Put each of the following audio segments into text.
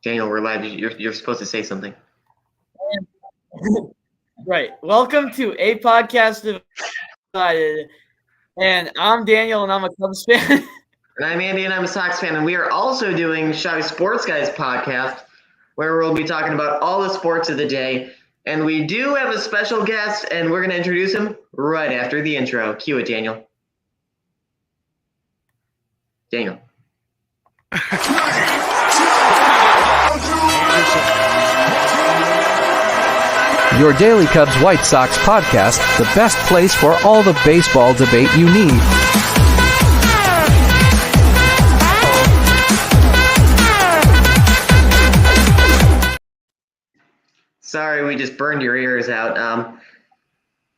Daniel, we're live. You're supposed to say something. Right. Welcome to a podcast divided. And I'm Daniel, and I'm a Cubs fan. And I'm Andy, and I'm a Sox fan, and we are also doing Shy Sports Guys podcast, where we'll be talking about all the sports of the day. And we do have a special guest, and we're going to introduce him right after the intro. Cue it, Daniel. Daniel. Your Daily Cubs White Sox podcast, the best place for all the baseball debate you need. Sorry, we just burned your ears out.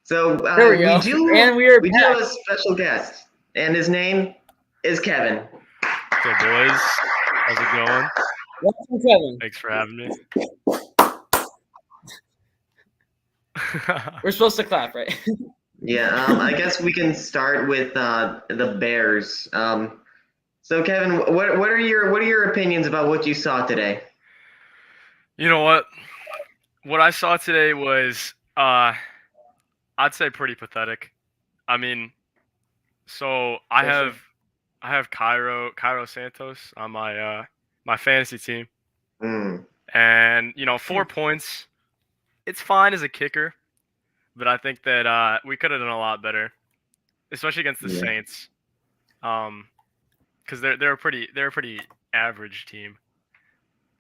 There we go. We do have a special guest, and his name is Kevin. So, boys, how's it going? Welcome, Kevin. Thanks for having me. We're supposed to clap, right? Yeah, I guess we can start with the Bears. So, Kevin, what are your opinions about what you saw today? You know what? What I saw today was, I'd say pretty pathetic. I mean, so I have Cairo Santos on my my fantasy team, and 4 points. It's fine as a kicker, but I think that we could have done a lot better, especially against the Saints, because they're a pretty average team.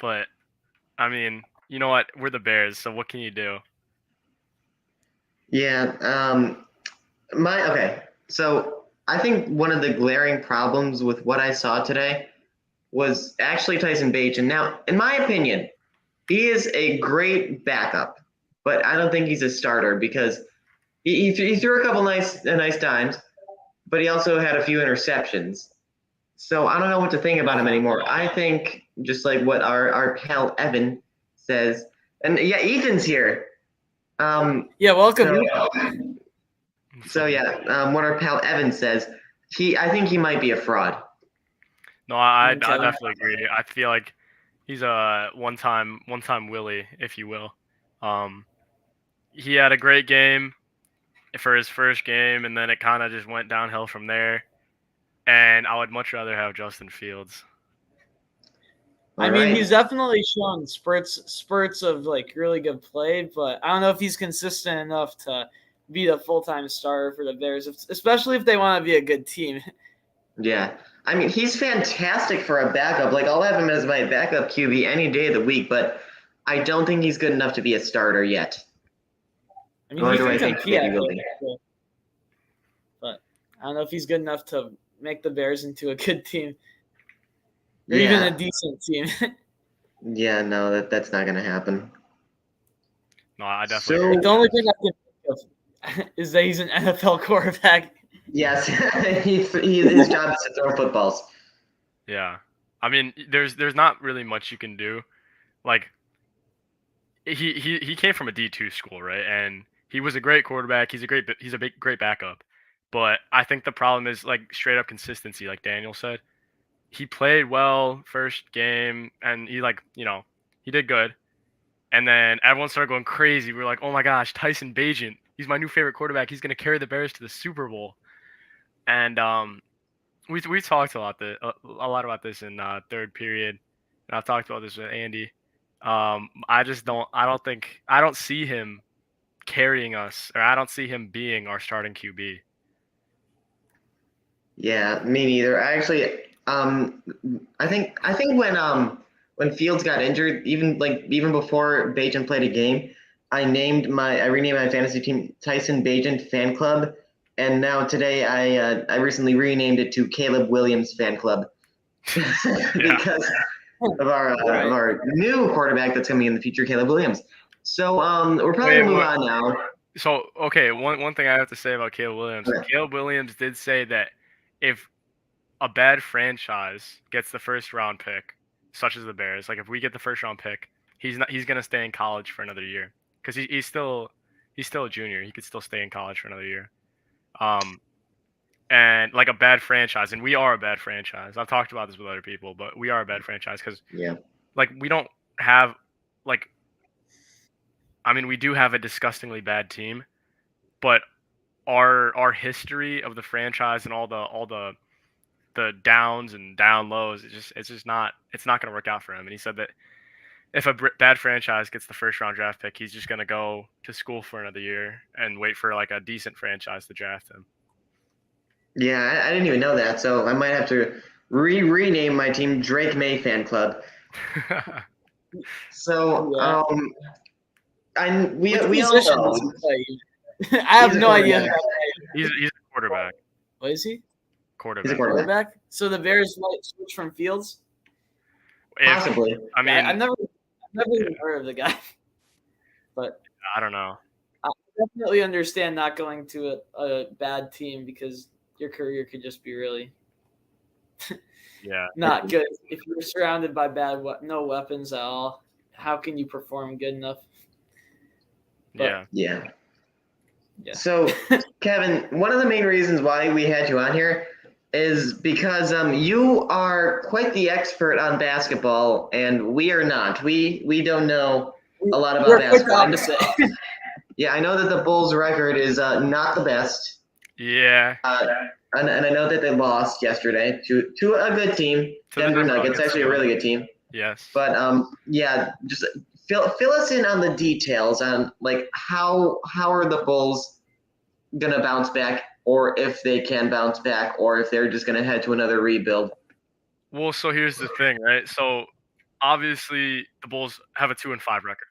But I mean, you know what? We're the Bears, so what can you do? Yeah. Okay. So I think one of the glaring problems with what I saw today was actually Tyson Bagent. Now, in my opinion, he is a great backup, but I don't think he's a starter because he threw a couple nice dimes, but he also had a few interceptions. So I don't know what to think about him anymore. I think just like what our pal Evan says, and yeah, Ethan's here. Yeah, welcome. What our pal Evan says, I think he might be a fraud. No, I definitely agree. I feel like he's a one-time Willie, if you will. He had a great game for his first game, and then it kind of just went downhill from there. And I would much rather have Justin Fields. I mean, he's definitely shown spurts of like really good play, but I don't know if he's consistent enough to be the full-time starter for the Bears, especially if they want to be a good team. Yeah. I mean, he's fantastic for a backup. Like, I'll have him as my backup QB any day of the week, but I don't think he's good enough to be a starter yet. I mean, he can compete, but I don't know if he's good enough to make the Bears into a good team or even a decent team. Yeah, no, that's not going to happen. No, I definitely. The only thing I can think of is that he's an NFL quarterback. Yes, his job is to throw footballs. Yeah, I mean, there's not really much you can do. Like, he came from a D2 school, right? And he was a great quarterback. He's a great backup. But I think the problem is like straight up consistency, like Daniel said. He played well first game, and he did good. And then everyone started going crazy. We were like, oh my gosh, Tyson Bagent. He's my new favorite quarterback. He's going to carry the Bears to the Super Bowl. And we talked a lot about this in third period. And I've talked about this with Andy. I don't see him carrying us, or I don't see him being our starting QB. Yeah, me neither. I think when Fields got injured, even before Bagent played a game, I renamed my fantasy team Tyson Bagent Fan Club, and now today I recently renamed it to Caleb Williams Fan Club because of our new quarterback that's coming in the future, Caleb Williams. So we're probably gonna move on now. So okay, one thing I have to say about Caleb Williams. Okay. Caleb Williams did say that if a bad franchise gets the first round pick, such as the Bears, like if we get the first round pick, he's gonna stay in college for another year because he's still a junior. He could still stay in college for another year. And like a bad franchise, and we are a bad franchise. I've talked about this with other people, but we are a bad franchise because like we don't have like I mean we do have a disgustingly bad team, but our history of the franchise and all the downs and down lows, it's just not going to work out for him. And he said that if a bad franchise gets the first round draft pick, he's just going to go to school for another year and wait for like a decent franchise to draft him. Yeah, I didn't even know that, so I might have to rename my team Drake May Fan Club. So, yeah. We all know. I have no idea. He's a quarterback. What is he? Quarterback. He's a quarterback. So the Bears might switch from Fields? Possibly. I mean, I've never even heard of the guy. But I don't know. I definitely understand not going to a bad team because your career could just be really not good. If you're surrounded by no weapons at all, how can you perform good enough? But, yeah. So, Kevin, one of the main reasons why we had you on here is because you are quite the expert on basketball, and we are not. We don't know a lot about basketball. Yeah, I know that the Bulls' record is not the best. Yeah. And I know that they lost yesterday to a good team, Denver Nuggets, actually a really good team. Yes. But just fill us in on the details on like how are the Bulls gonna bounce back, or if they can bounce back, or if they're just gonna head to another rebuild. Well, so here's the thing, right? So obviously the Bulls have a 2-5 record,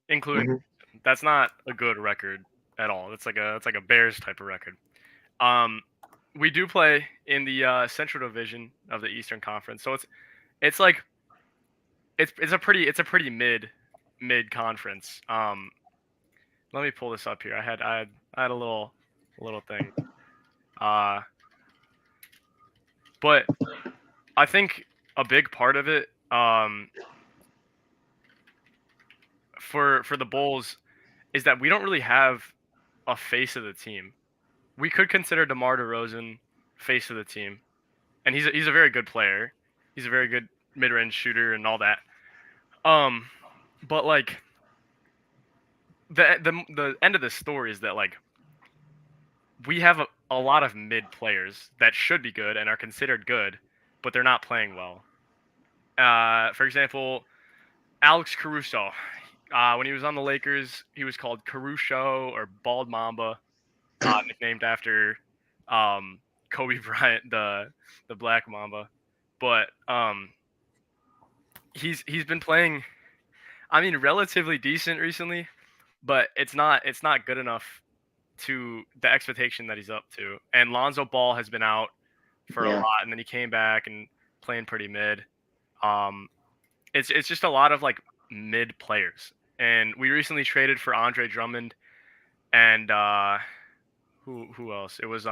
including that's not a good record at all. It's like a Bears type of record. We do play in the Central Division of the Eastern Conference, so it's a pretty mid conference. Let me pull this up here. I had a little thing. But I think a big part of it for the Bulls is that we don't really have a face of the team. We could consider DeMar DeRozan face of the team, and he's a very good player. He's a very good mid-range shooter and all that. But like the end of the story is that like we have a lot of mid players that should be good and are considered good, but they're not playing well. For example, Alex Caruso. When he was on the Lakers, he was called Caruso or Bald Mamba, nicknamed after Kobe Bryant, the Black Mamba. But he's been playing, I mean, relatively decent recently, but it's not good enough to the expectation that he's up to. And Lonzo Ball has been out for a lot, and then he came back and playing pretty mid. It's just a lot of like mid players. And we recently traded for Andre Drummond and who else? It was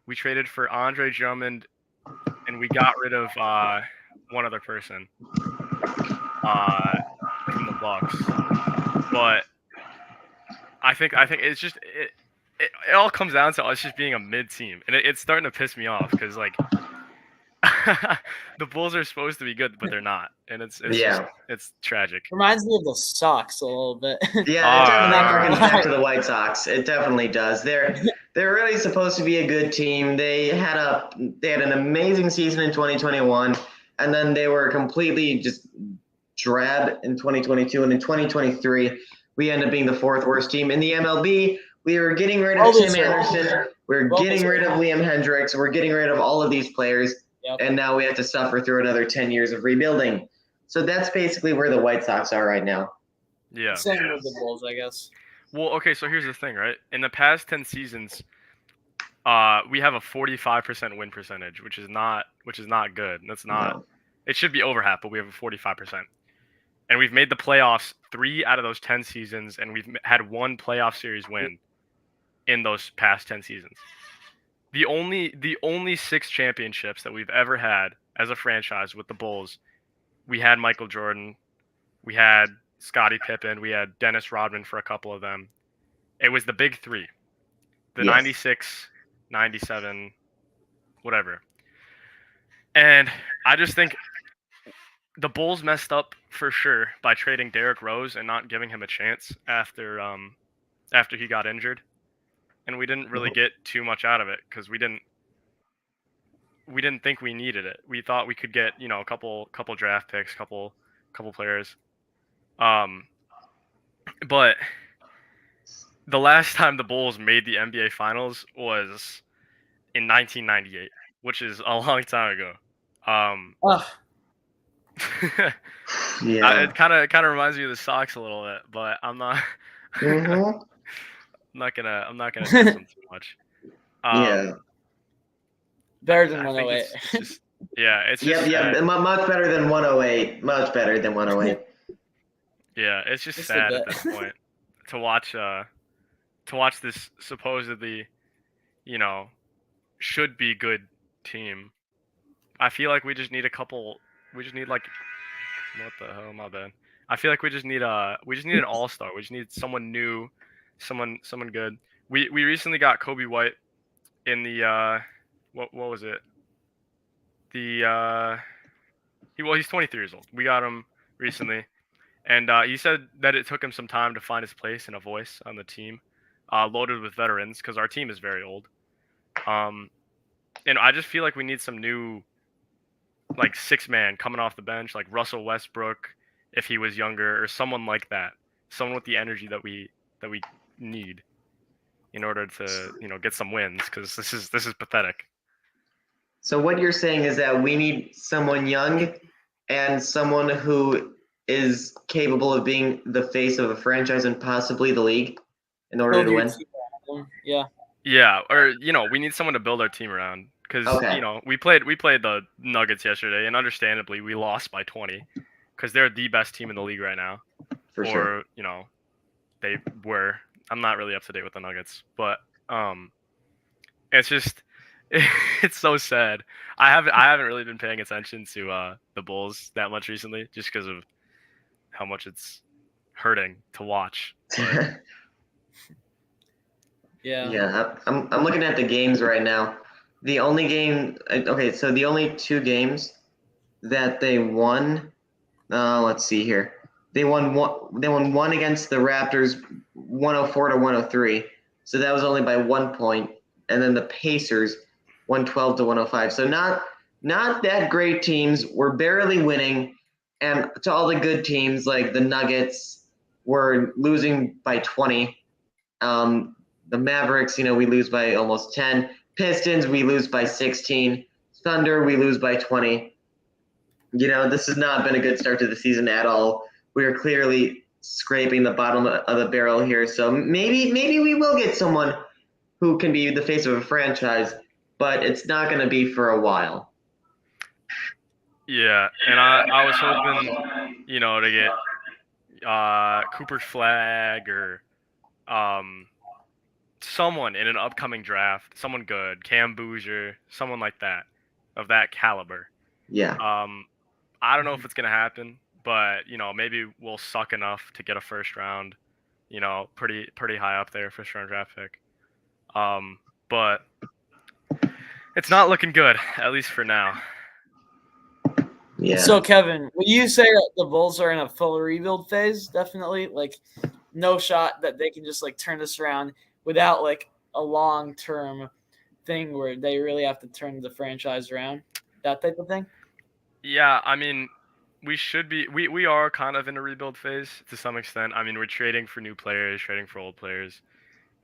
we traded for Andre Drummond and we got rid of one other person from the Bucks. But I think it's just it all comes down to us just being a mid team, and it's starting to piss me off because like the Bulls are supposed to be good, but they're not, and it's tragic. Reminds me of the Sox a little bit. Yeah, it definitely harkens back to the White Sox. It definitely does. They're really supposed to be a good team. They had an amazing season in 2021, and then they were completely just drab in 2022, and in 2023 we ended up being the fourth worst team in the MLB. We were getting rid of Tim Anderson. We're getting rid of Liam Hendriks. We're getting rid of all of these players. Yep. And now we have to suffer through another 10 years of rebuilding. So that's basically where the White Sox are right now. Yeah. Same with the Bulls, I guess. Well, okay, so here's the thing, right? In the past 10 seasons, we have a 45% win percentage, which is not good. That's not. No. It should be over half, but we have a 45%. And we've made the playoffs 3 out of those 10 seasons, and we've had 1 playoff series win in those past 10 seasons. The only 6 championships that we've ever had as a franchise with the Bulls, we had Michael Jordan, we had Scottie Pippen, we had Dennis Rodman for a couple of them. It was the big 3. The 96, 97, whatever. And I just think the Bulls messed up for sure by trading Derrick Rose and not giving him a chance after he got injured, and we didn't really get too much out of it because we didn't think we needed it. We thought we could get a couple draft picks, couple players, but the last time the Bulls made the NBA Finals was in 1998, which is a long time ago. Yeah. It kind of reminds me of the Sox a little bit, but I'm not. Mm-hmm. I'm not gonna diss them too much. Yeah. Better than I 108. think it's just, yeah, it's just Yeah, much better than 108. Much better than 108. Yeah, it's just Just a sad at bit. this point to watch this supposedly, should be good team. I feel like we just need like, what the hell, my bad. I feel like we just need an all-star. We just need someone new, someone good. We recently got Kobe White in the what was it? He's 23 years old. We got him recently, and he said that it took him some time to find his place and a voice on the team, loaded with veterans because our team is very old. And I just feel like we need some new, like, six-man coming off the bench, like Russell Westbrook if he was younger, or someone like that, someone with the energy that we need in order to get some wins, because this is pathetic. So what you're saying is that we need someone young and someone who is capable of being the face of a franchise and possibly the league in order to win. Yeah. Yeah, or we need someone to build our team around, because Okay. we played the Nuggets yesterday, and understandably we lost by 20 because they're the best team in the league right now. For sure. Or they were. I'm not really up to date with the Nuggets, but it's just it's so sad. I haven't really been paying attention to the Bulls that much recently, just because of how much it's hurting to watch. But Yeah. I'm looking at the games right now. The only game, okay, so the only two games that they won, let's see here. They won one against the Raptors, 104 to 103. So that was only by 1 point, and then the Pacers, 112 to 105. So not that great teams. We're barely winning, and to all the good teams like the Nuggets, we're losing by 20. The Mavericks, we lose by almost 10. Pistons, we lose by 16. Thunder, we lose by 20. This has not been a good start to the season at all. We are clearly scraping the bottom of the barrel here. So maybe we will get someone who can be the face of a franchise, but it's not going to be for a while. yeah, and I was hoping, to get Cooper Flag or someone in an upcoming draft, someone good, Cam Boozer, someone like that, of that caliber. Yeah. I don't know if it's gonna happen, but maybe we'll suck enough to get a first round, pretty high up there, first round draft pick. But it's not looking good, at least for now. Yeah. So Kevin, would you say that the Bulls are in a full rebuild phase? Definitely, like, no shot that they can just like turn this around without like a long-term thing where they really have to turn the franchise around, that type of thing? Yeah, I mean, we should be. We are kind of in a rebuild phase to some extent. I mean, we're trading for new players, trading for old players.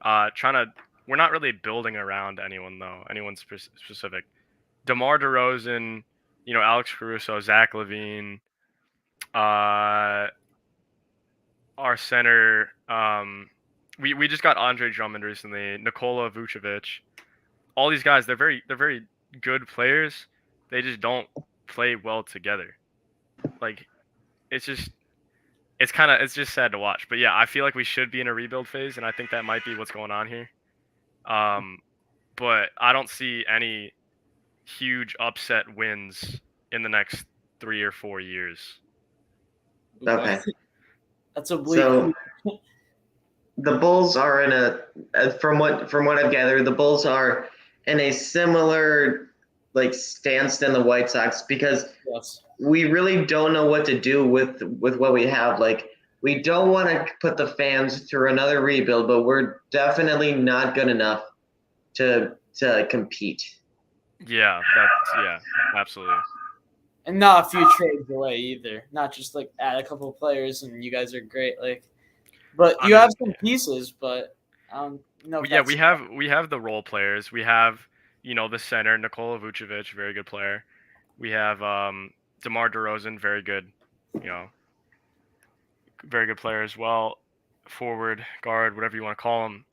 We're not really building around anyone though. Anyone specific. DeMar DeRozan, Alex Caruso, Zach LaVine, our center. We just got Andre Drummond recently, Nikola Vucevic. All these guys, they're very good players. They just don't play well together. Like, it's just sad to watch. But yeah, I feel like we should be in a rebuild phase, and I think that might be what's going on here. But I don't see any huge upset wins in the next 3 or 4 years. Okay. That's a bleak. So the Bulls are in from what I've gathered, the Bulls are in a similar like stance than the White Sox because Yes. we really don't know what to do with what we have. Like, we don't want to put the fans through another rebuild, but we're definitely not good enough to compete. Yeah, absolutely. And not a few trades away either. Not just like add a couple of players and you guys are great. Like, but you have some pieces, but no. Yeah, we have the role players. We have the center Nikola Vucevic, very good player. We have DeMar DeRozan, very good, very good player as well. Forward, guard, whatever you want to call him.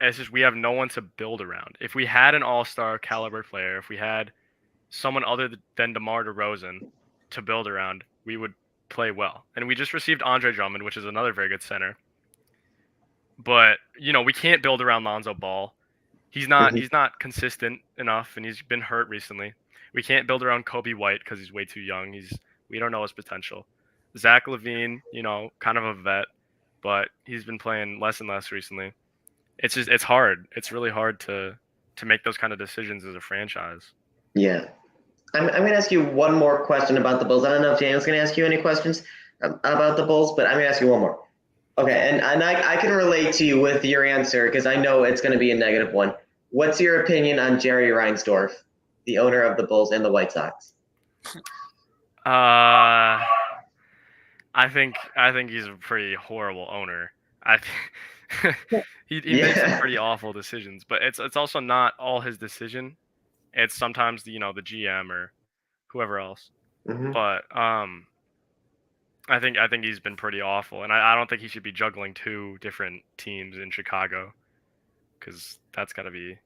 It's just we have no one to build around. If we had an all-star caliber player, if we had someone other than DeMar DeRozan to build around, we would play well. And we just received Andre Drummond, which is another very good center. But we can't build around Lonzo Ball. He's not consistent enough, and he's been hurt recently. We can't build around Kobe White because he's way too young. We don't know his potential. Zach LaVine, kind of a vet, but he's been playing less and less recently. It's hard. It's really hard to make those kind of decisions as a franchise. Yeah. I'm going to ask you one more question about the Bulls. I don't know if Daniel's going to ask you any questions about the Bulls, but I'm going to ask you one more. Okay, and I can relate to you with your answer because I know it's going to be a negative one. What's your opinion on Jerry Reinsdorf, the owner of the Bulls and the White Sox? I think he's a pretty horrible owner. He makes some pretty awful decisions, but it's also not all his decision. It's sometimes the GM or whoever else. Mm-hmm. But I think he's been pretty awful, and I don't think he should be juggling two different teams in Chicago, because that's got to be,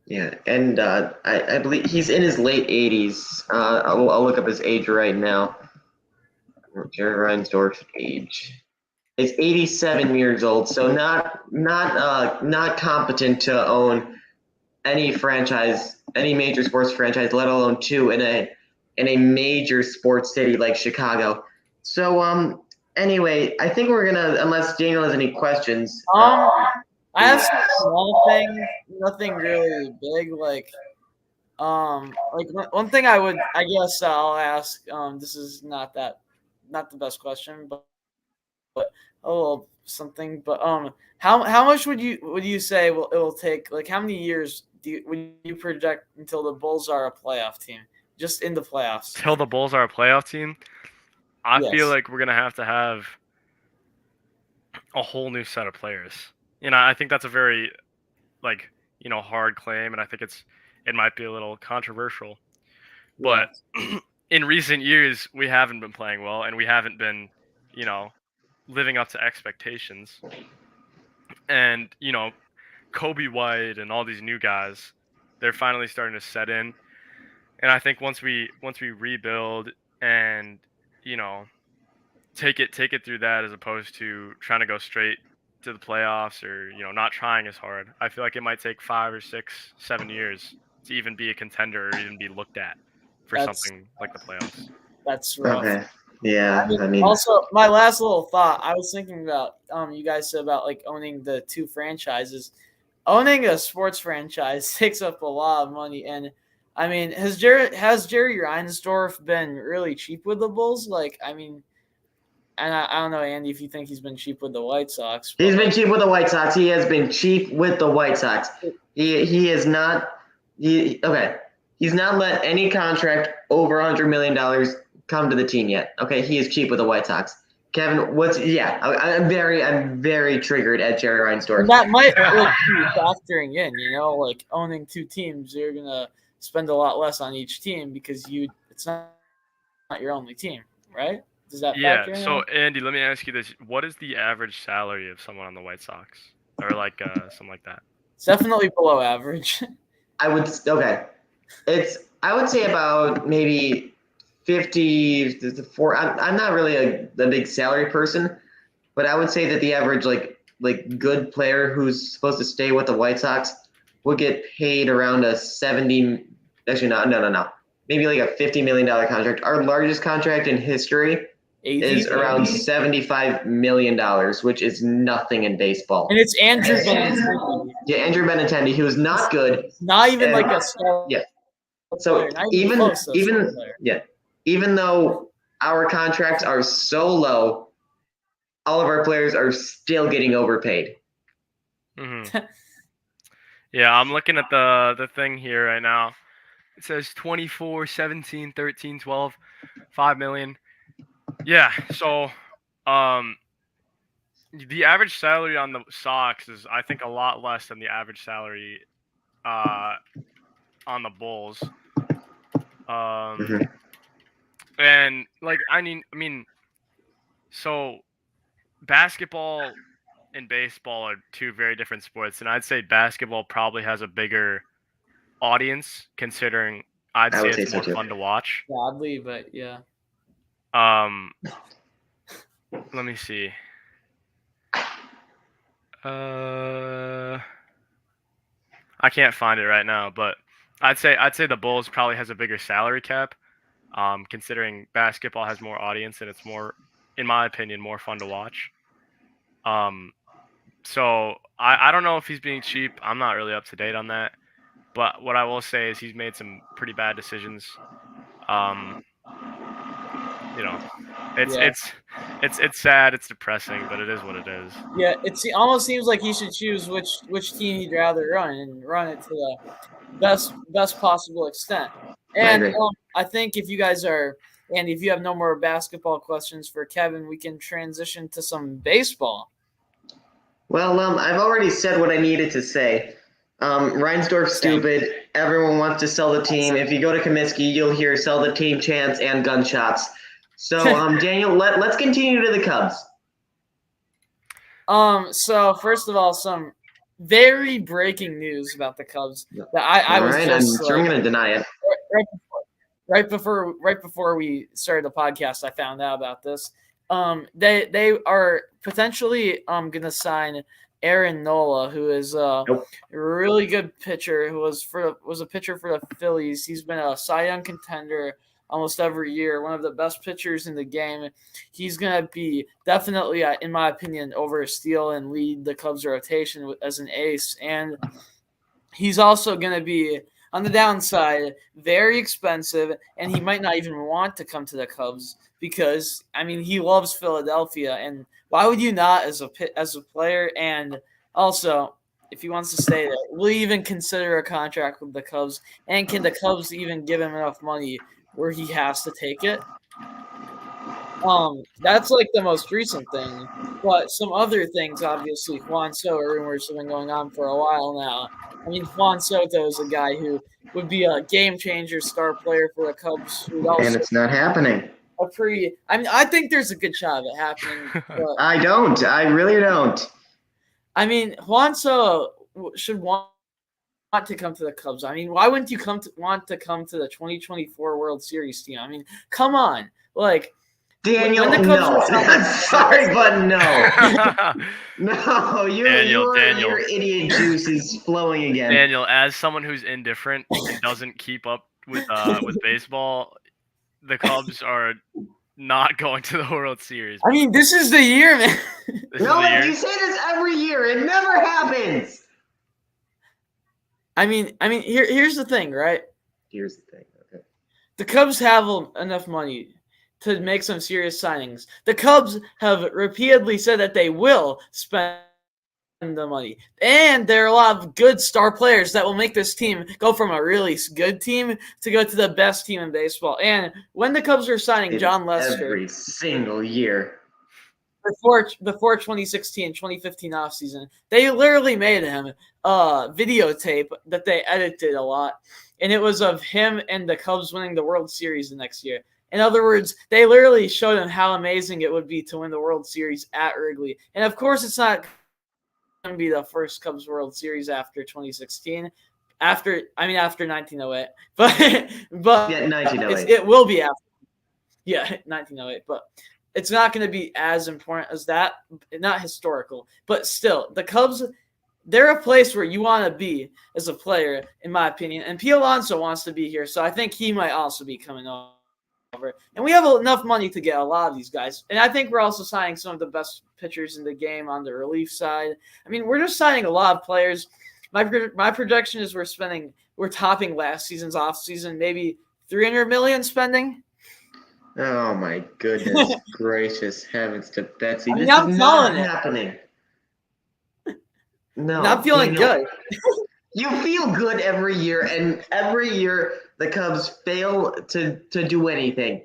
Yeah, and I believe he's in his late 80s. I'll look up his age right now. Jerry Reinsdorf's age. He's 87 years old, so not competent to own any franchise, any major sports franchise, let alone two in a major sports city like Chicago. So anyway, I think we're gonna, unless Daniel has any questions. I have some small things, nothing really big. Like one thing I guess I'll ask. This is not the best question, but a little something. But how much would you say it will take? Like, how many years would you project until the Bulls are a playoff team? Just in the playoffs. Till the Bulls are a playoff team? I feel like we're going to have a whole new set of players. I think that's a very, hard claim, and I think it might be a little controversial. But in recent years, we haven't been playing well, and we haven't been, living up to expectations. And, Kobe White and all these new guys, they're finally starting to set in. And I think once we rebuild and take it through that, as opposed to trying to go straight to the playoffs or not trying as hard, I feel like it might take 5 or 6, 7 years to even be a contender or even be looked at for something like the playoffs. That's rough. Okay. Yeah, I mean. Also, my last little thought, I was thinking about you guys said about owning the two franchises. Owning a sports franchise takes up a lot of money, and I mean, has Jerry Reinsdorf been really cheap with the Bulls? And I don't know, Andy, if you think he's been cheap with the White Sox. He's been cheap with the White Sox. He has been cheap with the White Sox. He is not. He's not let any contract over $100 million come to the team yet. Okay, he is cheap with the White Sox. Kevin, I'm very triggered at Jerry Reinsdorf. That might be factoring in, owning two teams, you're gonna spend a lot less on each team because it's not your only team, right? Does that factor in? So Andy, let me ask you this: what is the average salary of someone on the White Sox, or something like that? It's definitely below average. I would say about maybe 50 to 4. I'm not really a big salary person, but I would say that the average good player who's supposed to stay with the White Sox would get paid around a 70. Actually, no. Maybe like a $50 million contract. Our largest contract in history is around $75 million, which is nothing in baseball. And it's Andrew Benintendi. Yeah, Andrew Benintendi, he was not good. Not even a star. Yeah. So even though our contracts are so low, all of our players are still getting overpaid. Mm-hmm. Yeah, I'm looking at the thing here right now. It says 24, 17, 13, 12, 5 million. Yeah, so the average salary on the Sox is, I think, a lot less than the average salary on the Bulls. And like I mean, so basketball and baseball are two very different sports, and I'd say basketball probably has a bigger audience, considering I'd say it's more fun to watch. Oddly, but yeah. Let me see. I can't find it right now, but I'd say the Bulls probably has a bigger salary cap, considering basketball has more audience and it's more, in my opinion, more fun to watch. So I don't know if he's being cheap. I'm not really up to date on that, but what I will say is he's made some pretty bad decisions. It's sad, it's depressing, but it is what it is. Yeah, it almost seems like he should choose which team he'd rather run and run it to the best possible extent. And I think if you guys if you have no more basketball questions for Kevin, we can transition to some baseball. Well, I've already said what I needed to say. Reinsdorf's stupid. Everyone wants to sell the team. If you go to Comiskey, you'll hear sell the team chants and gunshots. So, Daniel, let's continue to the Cubs. So first of all, some very breaking news about the Cubs that I was just. I'm sure I'm going to deny it. Right before we started the podcast, I found out about this. They are potentially going to sign Aaron Nola, who is a really good pitcher, who was a pitcher for the Phillies. He's been a Cy Young contender almost every year, one of the best pitchers in the game. He's going to be definitely, in my opinion, over Steele and lead the Cubs rotation as an ace. And he's also going to be, on the downside, very expensive, and he might not even want to come to the Cubs because, I mean, he loves Philadelphia, and why would you not as a player? And also, if he wants to stay there, will he even consider a contract with the Cubs? And can the Cubs even give him enough money where he has to take it? That's like the most recent thing. But some other things, obviously, Juan Soto rumors have been going on for a while now. I mean, Juan Soto is a guy who would be a game changer, star player for the Cubs. And it's not happening. I think there's a good shot of it happening. But, I don't. I really don't. I mean, Juan Soto should want to come to the Cubs. I mean, why wouldn't you want to come to the 2024 World Series team? I mean, come on. Like, Daniel, no. Sorry, but no. No, your idiot juice is flowing again. Daniel, as someone who's indifferent and doesn't keep up with baseball, the Cubs are not going to the World Series. I mean, this is the year, man. You say this every year. It never happens. I mean, here's the thing, right? Here's the thing. Okay. The Cubs have enough money to make some serious signings. The Cubs have repeatedly said that they will spend the money. And there are a lot of good star players that will make this team go from a really good team to go to the best team in baseball. And when the Cubs are signing John Lester every single year before 2016, 2015 offseason, they literally made him a videotape that they edited a lot. And it was of him and the Cubs winning the World Series the next year. In other words, they literally showed him how amazing it would be to win the World Series at Wrigley. And of course, it's not going to be the first Cubs World Series after 2016, after 1908. But yeah, 1908. It will be after. Yeah, 1908. But it's not going to be as important as that. Not historical, but still, the Cubs. They're a place where you want to be as a player, in my opinion. And Pete Alonso wants to be here, so I think he might also be coming over. And we have enough money to get a lot of these guys. And I think we're also signing some of the best pitchers in the game on the relief side. I mean, we're just signing a lot of players My projection is we're topping last season's offseason, maybe $300 million spending. Oh my goodness gracious heavens to Betsy! I'm This not is not calling it. happening. No, Not feeling good. You feel good every year, and every year the Cubs fail to do anything.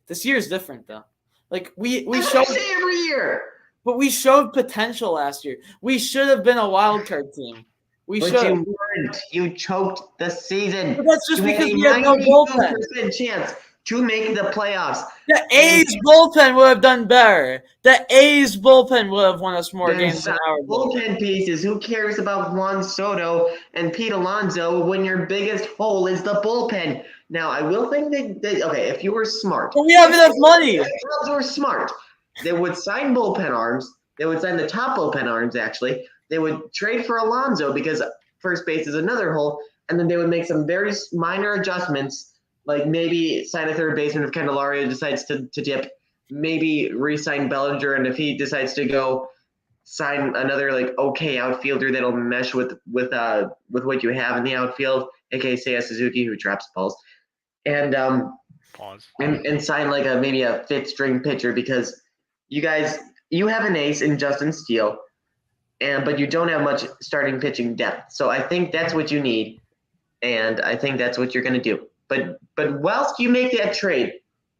This year is different though. Like we That's showed what I say every year. But we showed potential last year. We should have been a wild card team. We But should. you weren't. You choked the season. But that's just you because had we had no bullpen. 92% chance to make the playoffs. The A's bullpen would have done better. The A's bullpen would have won us more Then games than our bullpen. bullpen pieces. Who cares about Juan Soto and Pete Alonso when your biggest hole is the bullpen? Now, I will think that okay, if you were smart. But we have enough money. If the Cubs were smart, they would sign bullpen arms. They would sign the top bullpen arms, actually. They would trade for Alonso because first base is another hole. And then they would make some very minor adjustments, like maybe sign a third baseman if Candelario decides to dip, maybe re-sign Bellinger, and if he decides to go, sign another okay outfielder that'll mesh with what you have in the outfield, aka Seiya Suzuki, who traps balls, and Pause. and sign maybe a fifth string pitcher because you have an ace in Justin Steele, but you don't have much starting pitching depth. So I think that's what you need, and I think that's what you're going to do. But whilst you make that trade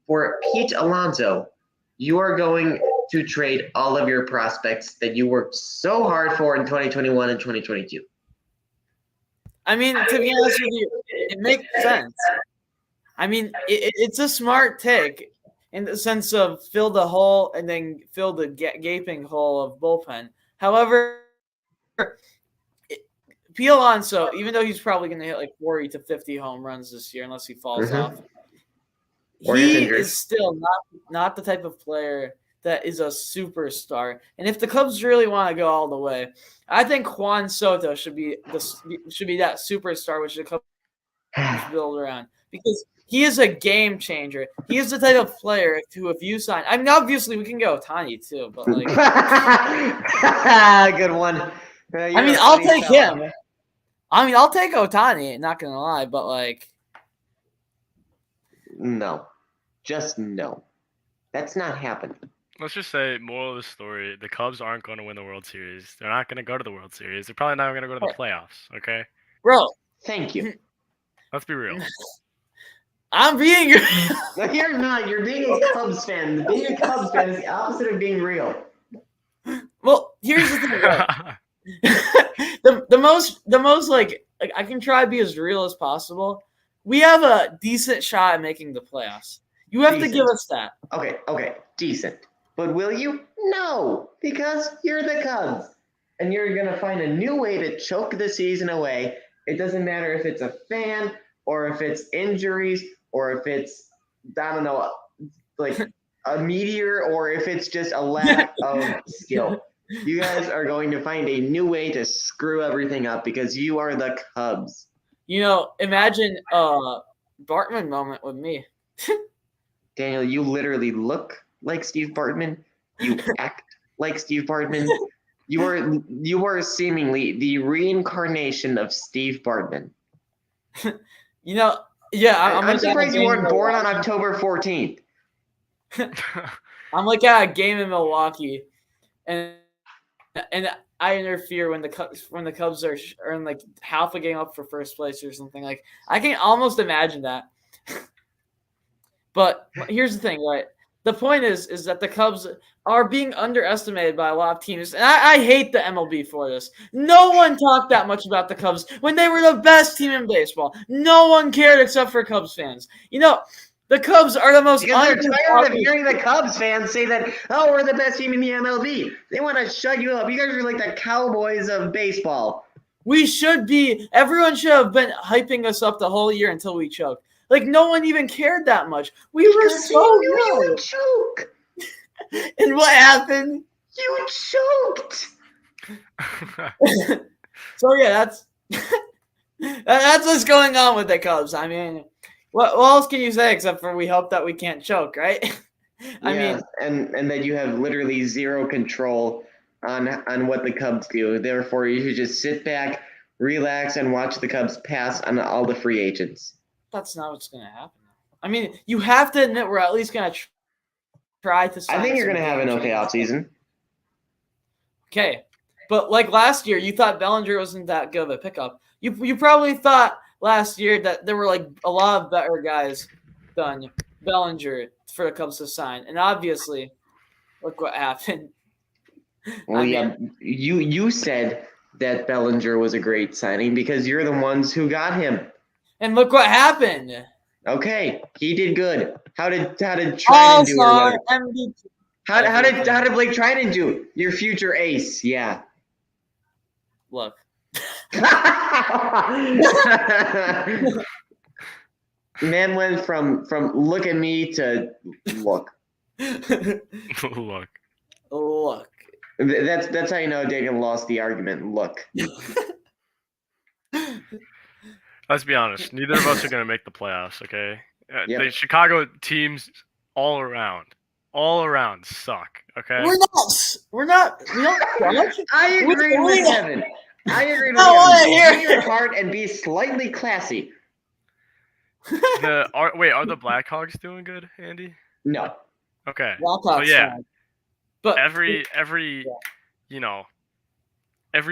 for Pete Alonso, you are going to trade all of your prospects that you worked so hard for in 2021 and 2022. I mean, to be honest with you, it makes sense. I mean, it's a smart take in the sense of fill the hole and then fill the gaping hole of bullpen. However, Pete Alonso, even though he's probably going to hit 40 to 50 home runs this year unless he falls off, he is still not the type of player that is a superstar. And if the Cubs really want to go all the way, I think Juan Soto should be that superstar which the Cubs build around because he is a game changer. He is the type of player who, if you sign, I mean, obviously we can go Ohtani too, but good one. I mean, I'll take him. I mean, I'll take Ohtani. Not gonna lie, but no, just no. That's not happening. Let's just say, moral of the story: the Cubs aren't going to win the World Series. They're not going to go to the World Series. They're probably not going to go to the playoffs. Okay, bro. Thank you. Let's be real. I'm being. No, you're not. You're being a Cubs fan. Being a Cubs fan is the opposite of being real. Well, here's the thing. Right? the most I can try to be as real as possible. We have a decent shot at making the playoffs. You have to give us that. Okay, decent. But will you? No, because you're the Cubs. And you're going to find a new way to choke the season away. It doesn't matter if it's a fan or if it's injuries or if it's, I don't know, a meteor or if it's just a lack of skill. You guys are going to find a new way to screw everything up because you are the Cubs. Imagine a Bartman moment with me. Daniel, you literally look like Steve Bartman. You act like Steve Bartman. You are seemingly the reincarnation of Steve Bartman. Yeah. I'm surprised you weren't born on October 14th. I'm at a game in Milwaukee, and I interfere when the Cubs are half a game up for first place or something. I can almost imagine that. But here's the thing, right? The point is that the Cubs are being underestimated by a lot of teams. And I hate the MLB for this. No one talked that much about the Cubs when they were the best team in baseball. No one cared except for Cubs fans. The Cubs are the most because they're tired of hearing the Cubs fans say that, oh, we're the best team in the MLB. They want to shut you up. You guys are like the Cowboys of baseball. We should be. Everyone should have been hyping us up the whole year until we choked. No one even cared that much. We were so good. You would choke. And what happened? You choked. So yeah, that's what's going on with the Cubs. I mean, what else can you say except for we hope that we can't choke, right? I mean, and that you have literally zero control on what the Cubs do. Therefore, you should just sit back, relax, and watch the Cubs pass on all the free agents. That's not what's going to happen. I mean, you have to admit we're at least going to try to sign. I think you're going to have an okay offseason. Okay. But like last year, you thought Bellinger wasn't that good of a pickup. You probably thought last year that there were like a lot of better guys than Bellinger for the Cubs to sign. And obviously, look what happened. Well, you said that Bellinger was a great signing because you're the ones who got him. And look what happened. Okay, he did good. How did Trinan do? Or MVP. How did Blake Trinan do? Your future ace, yeah. Look. Man went from look at me to look. Look. That's how you know Daniel lost the argument. Look. Let's be honest. Neither of us are going to make the playoffs, okay? Yep. The Chicago teams all around suck, okay? We don't suck. I agree with Kevin. I agree with Kevin. Be your heart and be slightly classy. Are the Blackhawks doing good, Andy? No. Okay. Blackhawks. So yeah. But every every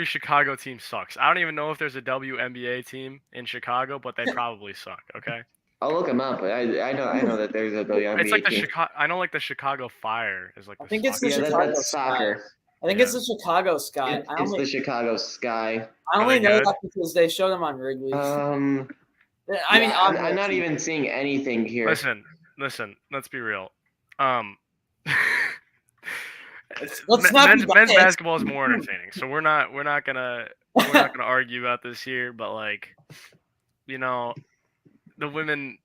Chicago team sucks. I don't even know if there's a WNBA team in Chicago, but they probably suck. Okay. I'll look them up. I know that there's a WNBA It's like the team. Chicago. I know like the Chicago Fire is like. I think it's the Yeah, Chicago that's soccer. I think it's the Chicago Sky. It's the Chicago Sky. I only Are they know good? that because they showed them on Wrigley's. I'm not even seeing anything here. Listen. Let's be real. Men's basketball is more entertaining, so we're not gonna argue about this here. But like, the women's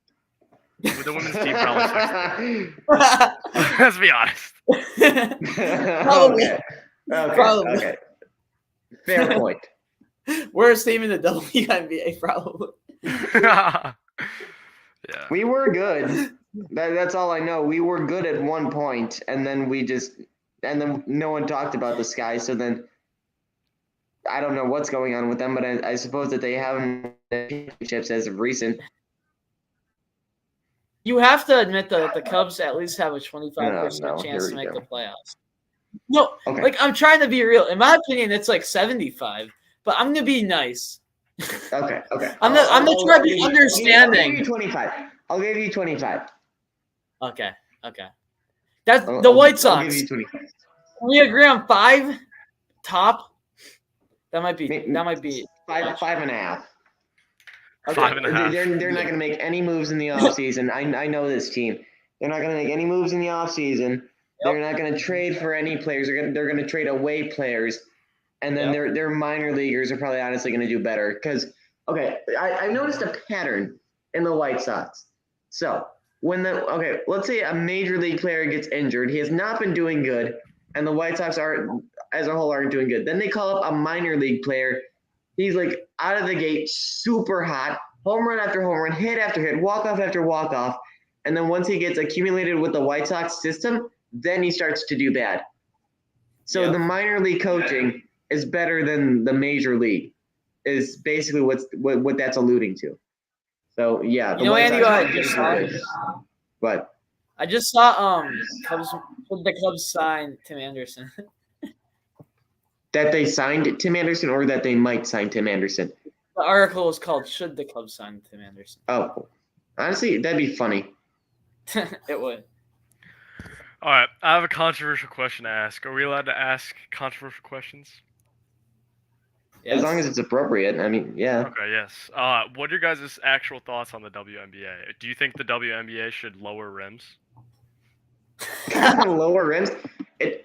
team probably sucks. Let's be honest. Probably. Okay. Fair point. Worst team in the WNBA, probably. Yeah. We were good. That's all I know. We were good at one point, and then no one talked about the Sky. So then, I don't know what's going on with them, but I suppose that they haven't won championships as of recent. You have to admit that the Cubs at least have a 25% chance to make the playoffs. No, Okay. like I'm trying to be real. In my opinion, it's like 75. But I'm gonna be nice. Okay. I'm not trying to be understanding. I'll give you 25. I'll give you 25. Okay. That's the White Sox. I'll give you 25. Can we agree on 5 top? That might be 5.5. Okay. 5.5. They're not going to make any moves in the offseason. I know this team. They're not going to make any moves in the offseason. They're not going to trade for any players. They're going to trade away players. And then their minor leaguers are probably honestly going to do better. Because, I noticed a pattern in the White Sox. So, let's say a major league player gets injured. He has not been doing good. And the White Sox as a whole aren't doing good. Then they call up a minor league player. He's like out of the gate, super hot, home run after home run, hit after hit, walk-off after walk-off. And then once he gets accumulated with the White Sox system, then he starts to do bad. So the minor league coaching is better than the major league, is basically what that's alluding to. So, yeah. Andy, I just saw What? I just saw the Cubs sign Tim Anderson. That they signed Tim Anderson or that they might sign Tim Anderson? The article is called "Should the Cubs Sign Tim Anderson?" Oh, honestly, that'd be funny. It would. All right, I have a controversial question to ask. Are we allowed to ask controversial questions? Yes. As long as it's appropriate. I mean, yeah. Okay, yes. What are your guys' actual thoughts on the WNBA? Do you think the WNBA should lower rims? Lower rims?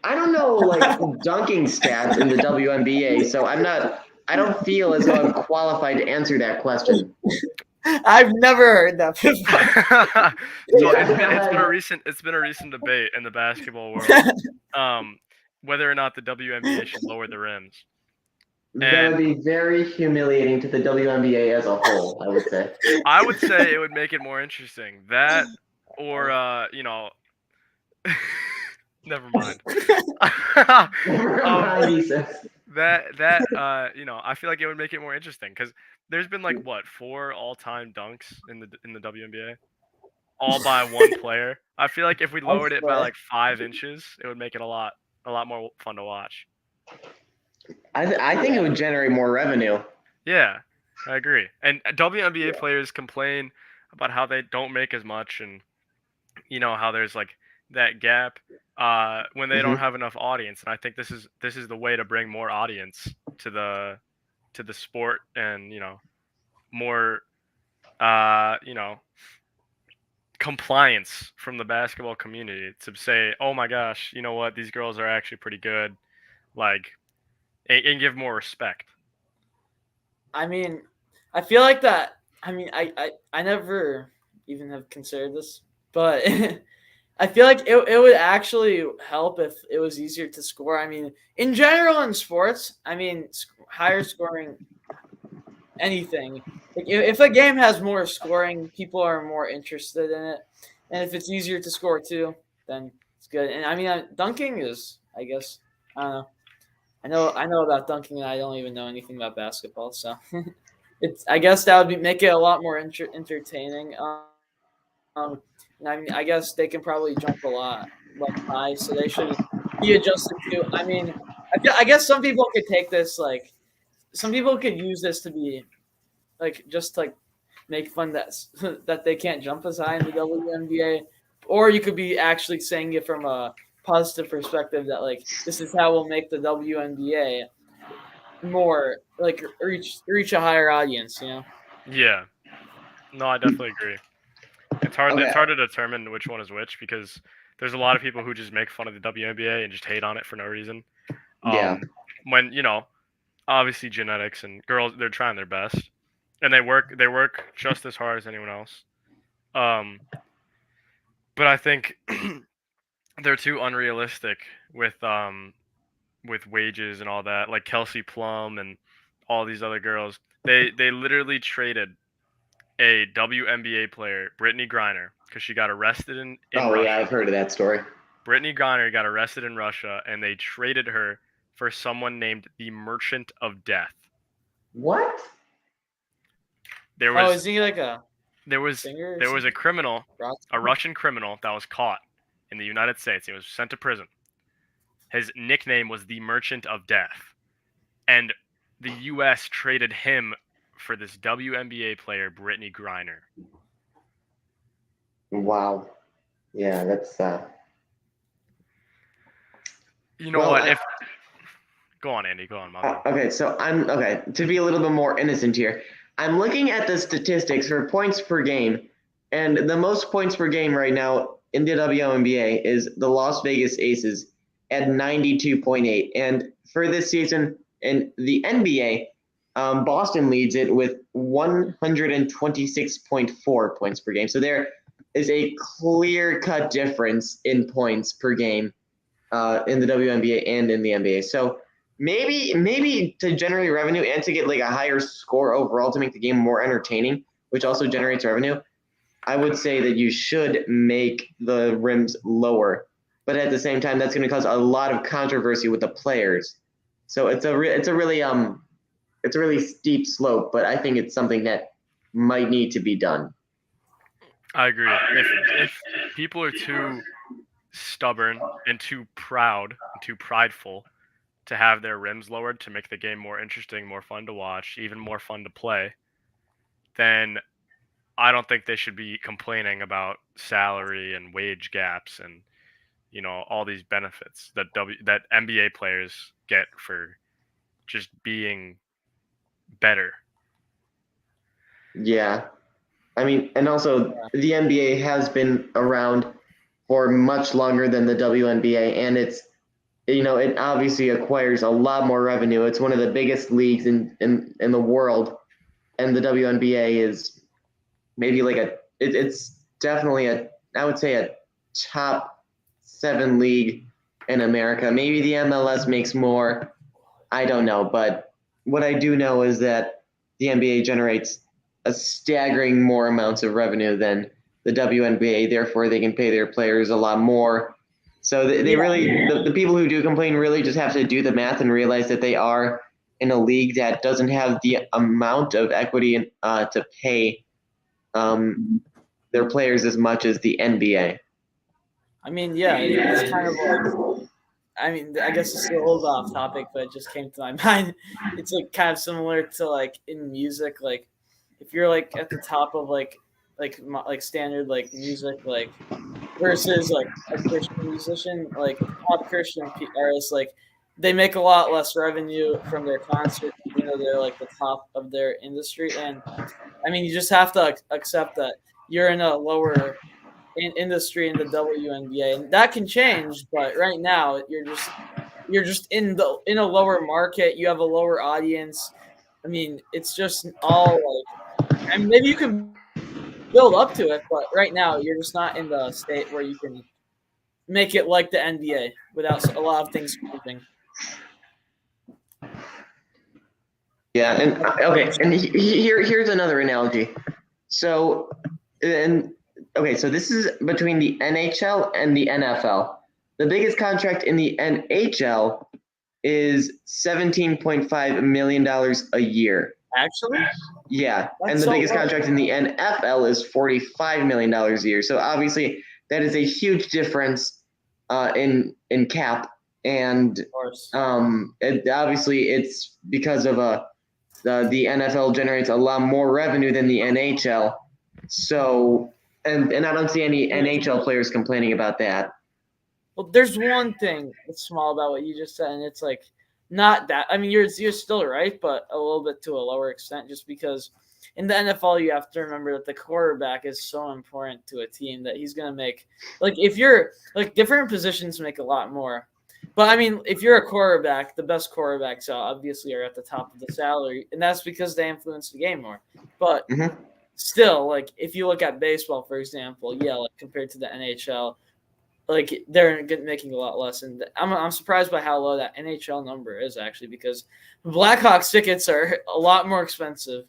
I don't know, dunking stats in the WNBA, so I don't feel as though I'm qualified to answer that question. I've never heard that before. It's been a recent debate in the basketball world, whether or not the WNBA should lower the rims. That would be very humiliating to the WNBA as a whole, I would say. I would say it would make it more interesting. That, or Never mind. Never mind, he says. I feel like it would make it more interesting because there's been like what 4 all-time dunks in the WNBA, all by one player. I feel like if we lowered it by like 5 inches, it would make it a lot more fun to watch. I think it would generate more revenue. Yeah, I agree. And WNBA players complain about how they don't make as much, and how there's like that gap when they don't have enough audience. And I think this is the way to bring more audience to the sport, and more compliance from the basketball community to say, oh my gosh, you know what, these girls are actually pretty good, like, and give more respect. I mean, I feel like that. I mean, I never even have considered this, but I feel like it would actually help if it was easier to score. I mean, in general in sports, I mean, higher scoring anything. Like if a game has more scoring, people are more interested in it. And if it's easier to score too, then it's good. And I mean, dunking is, I guess, I don't know. I know about dunking, and I don't even know anything about basketball. So I guess that would make it a lot more entertaining. And I mean, I guess they can probably jump a lot high, so they should be adjusted to. I mean, I guess some people could take this some people could use this to be just make fun that they can't jump as high in the WNBA, or you could be actually saying it from a positive perspective that this is how we'll make the WNBA more reach a higher audience. Yeah, no, I definitely agree. It's hard. Okay. It's hard to determine which one is which because there's a lot of people who just make fun of the WNBA and just hate on it for no reason. Yeah. When obviously genetics and girls, they're trying their best, and they work just as hard as anyone else. But I think they're too unrealistic with wages and all that. Like Kelsey Plum and all these other girls, they literally traded a WNBA player, Brittany Griner, because she got arrested in Russia. Yeah, I've heard of that story. Brittany Griner got arrested in Russia, and they traded her for someone named the Merchant of Death. What? Is he like a? There was a criminal, a Russian criminal that was caught in the United States. He was sent to prison. His nickname was the Merchant of Death, and the U.S. traded him for this WNBA player, Brittany Griner. Wow. Yeah, that's. You know what? Go on, Andy. Go on, Mom. Okay, so to be a little bit more innocent here, I'm looking at the statistics for points per game, and the most points per game right now in the WNBA is the Las Vegas Aces at 92.8, and for this season in the NBA, Boston leads it with 126.4 points per game. So there is a clear-cut difference in points per game in the WNBA and in the NBA. So maybe to generate revenue and to get a higher score overall to make the game more entertaining, which also generates revenue, I would say that you should make the rims lower. But at the same time, that's going to cause a lot of controversy with the players. So it's a really steep slope, but I think it's something that might need to be done. I agree. If people are too stubborn and too proud and too prideful to have their rims lowered to make the game more interesting, more fun to watch, even more fun to play, then I don't think they should be complaining about salary and wage gaps and all these benefits that NBA players get for just being better. Yeah. I mean, and also the NBA has been around for much longer than the WNBA, and it's it obviously acquires a lot more revenue. It's one of the biggest leagues in the world, and the WNBA is maybe it's definitely I would say a top 7 league in America. Maybe the MLS makes more. I don't know, but what I do know is that the NBA generates a staggering more amounts of revenue than the WNBA. Therefore, they can pay their players a lot more So they really, the people who do complain really just have to do the math and realize that they are in a league that doesn't have the amount of equity to pay their players as much as the NBA. I mean, yeah, it's kind of like, I mean, I guess it's a little bit off topic, but it just came to my mind. It's like kind of similar to like in music, like if you're like at the top of like standard like music, like versus like a Christian musician, like top Christian artists, like they make a lot less revenue from their concert, even though they're like the top of their industry. And I mean, you just have to accept that you're in a lower industry in the WNBA, and that can change. But right now, you're just in a lower market. You have a lower audience. I mean, it's just all like, I mean, maybe you can build up to it, but right now you're just not in the state where you can make it like the NBA without a lot of things moving. Yeah, and okay, and here's another analogy. So, so this is between the NHL and the NFL. The biggest contract in the NHL is $17.5 million a year. Actually? Yeah, That's and the so biggest low. contract in the NFL is $45 million a year. So obviously that is a huge difference in cap, and Of course. obviously it's because of the NFL generates a lot more revenue than the NHL. So and I don't see any NHL players complaining about that. Well, there's one thing that's small about what you just said, and it's like not that. I mean, you're still right, but a little bit to a lower extent, just because in the NFL you have to remember that the quarterback is so important to a team that he's going to make. Like if you're like different positions make a lot more, but I mean if you're a quarterback, the best quarterbacks obviously are at the top of the salary, and that's because they influence the game more. But still, like if you look at baseball, for example, like compared to the NHL. Like they're making a lot less, and I'm surprised by how low that NHL number is actually, because Blackhawks tickets are a lot more expensive.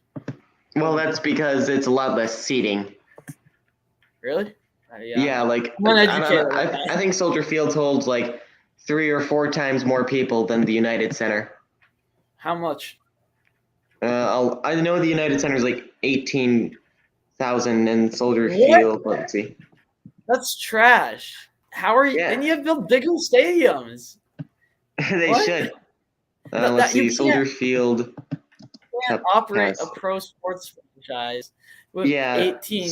Well, that's because it's a lot less seating. Really? Yeah, like I think Soldier Field holds like 3 or 4 times more people than the United Center. How much? I know the United Center is like 18,000, and Soldier Field. Let's see. That's trash. How are you? And you have built bigger stadiums. They should. Let's see. Soldier Field. You can't operate a pro sports franchise with 18.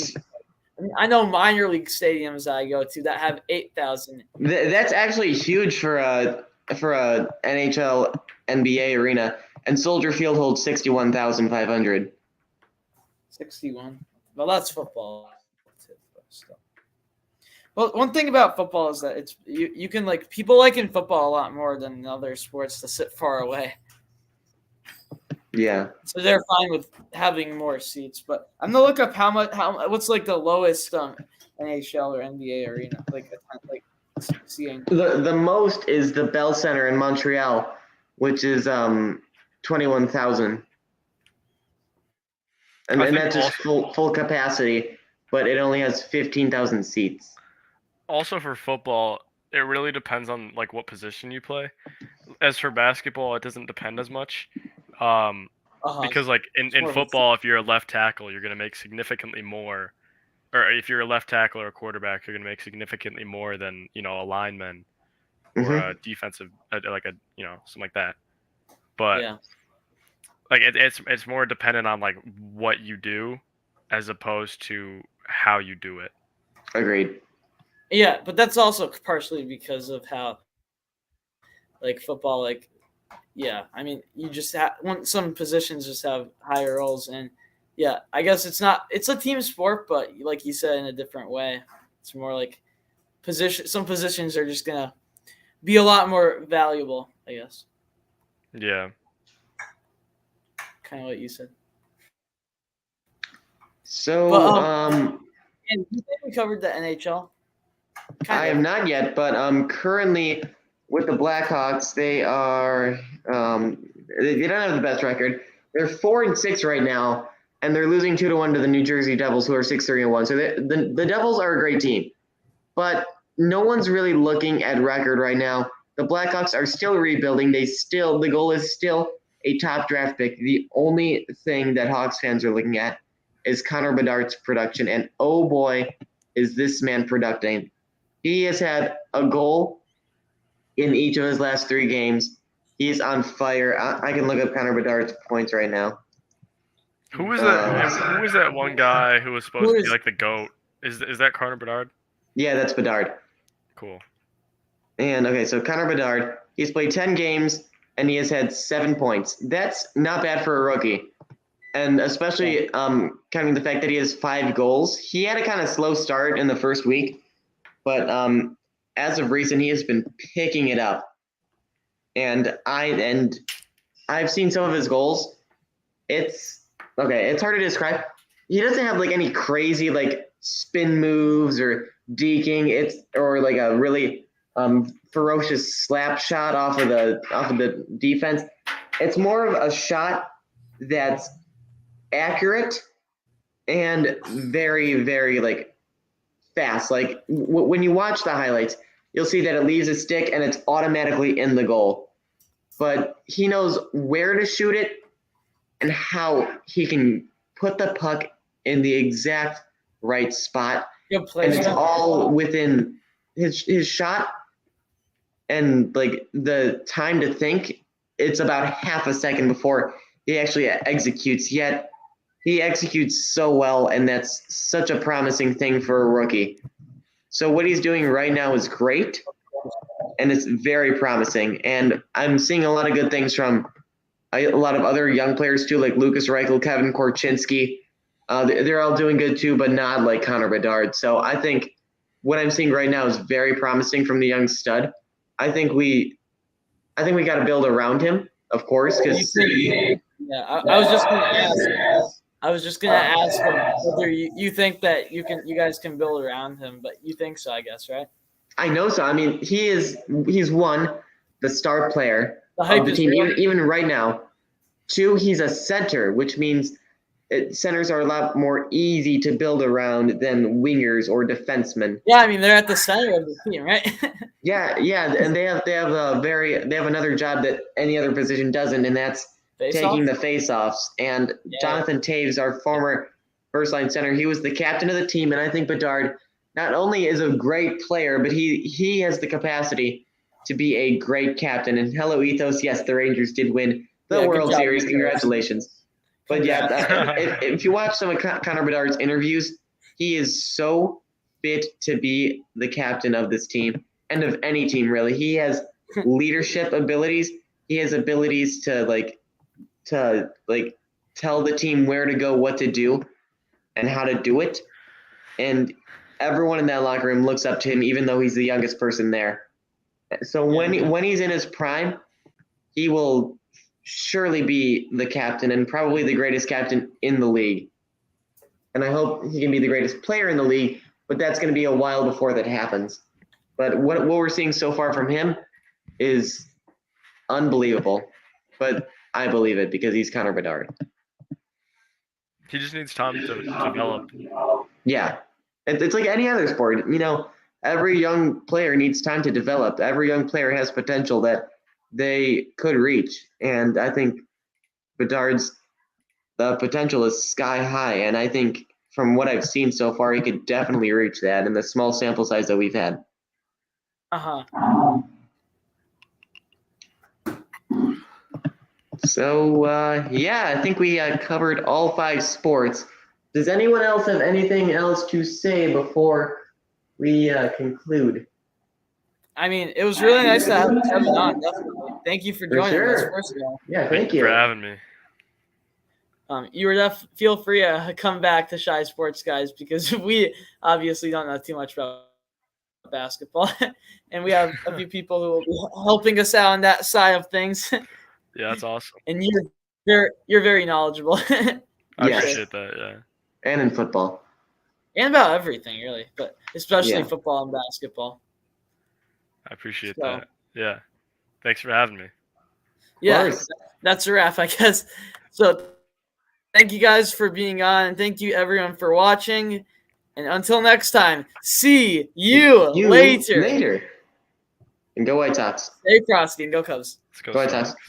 I mean, I know minor league stadiums that I go to that have 8,000. That's actually huge for a NHL NBA arena, and Soldier Field holds 61,500. 61. Well, that's football. Well, one thing about football is that it's you can like people like in football a lot more than in other sports to sit far away. Yeah. So they're fine with having more seats, but I'm gonna look up what's like the lowest NHL or NBA arena like seeing. The most is the Bell Center in Montreal, which is 21,000, and that's just full capacity, but it only has 15,000 seats. Also for football, it really depends on like what position you play. As for basketball, it doesn't depend as much. Because like in football, if you're a left tackle, you're going to make significantly more, or if you're a left tackle or a quarterback, you're going to make significantly more than, a lineman or a defensive, like something like that. But like it's more dependent on like what you do as opposed to how you do it. Agreed. Yeah, but that's also partially because of how like football, like, I mean, you just some positions just have higher roles, and I guess it's a team sport, but like you said, in a different way. It's more like some positions are just gonna be a lot more valuable, I guess. Yeah. Kind of what you said. So, and you think we covered the NHL? I have not yet, but currently with the Blackhawks, they are they don't have the best record. They're 4-6 right now, and they're losing 2-1 to the New Jersey Devils, who are 6-3-1. So the Devils are a great team, but no one's really looking at record right now. The Blackhawks are still rebuilding. The goal is still a top draft pick. The only thing that Hawks fans are looking at is Connor Bedard's production, and oh boy, is this man producing. He has had a goal in each of his last 3 games. He's on fire. I can look up Connor Bedard's points right now. Who was that? Who was that one guy who was supposed to be like the GOAT? Is that Connor Bedard? Yeah, that's Bedard. Cool. And okay, so Connor Bedard, he's played 10 games and he has had 7 points. That's not bad for a rookie. And especially counting the fact that he has 5 goals. He had a kind of slow start in the first week, but as of recent, he has been picking it up. And I've seen some of his goals. It's hard to describe. He doesn't have like any crazy like spin moves or deking. Or like a really ferocious slap shot off of the defense. It's more of a shot that's accurate and very, very like fast. Like when you watch the highlights, you'll see that it leaves a stick and it's automatically in the goal. But he knows where to shoot it and how he can put the puck in the exact right spot. And it's all within his shot. And like the time to think, it's about half a second before he actually executes. Yet he executes so well, and that's such a promising thing for a rookie. So what he's doing right now is great, and it's very promising. And I'm seeing a lot of good things from a lot of other young players too, like Lucas Reichel, Kevin Korchinski. They're all doing good too, but not like Connor Bedard. So I think what I'm seeing right now is very promising from the young stud. I think we got to build around him, of course, because I was just gonna ask whether you think that you guys can build around him, but you think so, I guess, right? I know so. I mean, he's the star player of the team, even right now. 2, he's a center, which means centers are a lot more easy to build around than wingers or defensemen. Yeah, I mean they're at the center of the team, right? yeah, and they have another job that any other position doesn't, and that's taking the face-offs. And Jonathan Taves, our former first-line center, he was the captain of the team, and I think Bedard not only is a great player, but he has the capacity to be a great captain. And hello, Ethos. Yes, the Rangers did win the World Series. Congratulations. But if you watch some of Connor Bedard's interviews, he is so fit to be the captain of this team and of any team, really. He has leadership abilities. He has abilities to tell the team where to go, what to do, and how to do it. And everyone in that locker room looks up to him, even though he's the youngest person there. So when he's in his prime, he will surely be the captain and probably the greatest captain in the league. And I hope he can be the greatest player in the league, but that's going to be a while before that happens. But what we're seeing so far from him is unbelievable. But I believe it because he's Connor Bedard. He just needs time to develop. Yeah. It's like any other sport. You know, every young player needs time to develop. Every young player has potential that they could reach. And I think Bedard's potential is sky high. And I think from what I've seen so far, he could definitely reach that in the small sample size that we've had. So, I think we covered all 5 sports. Does anyone else have anything else to say before we conclude? I mean, it was really nice to have Kevin on. Definitely. Thank you for joining us, first of all. Yeah, thank you for having me. You were feel free to come back to Shy Sports, guys, because we obviously don't know too much about basketball, and we have a few people who will be helping us out on that side of things. Yeah, that's awesome. And you're very knowledgeable. I appreciate that. Yeah. And in football. And about everything, really, but especially football and basketball. I appreciate that. Yeah. Thanks for having me. Yeah, that's a wrap, I guess. So thank you guys for being on, and thank you everyone for watching. And until next time, see you later. Later. And go White Sox. Stay frosty and go Cubs. Let's go Go White Sox. Sox.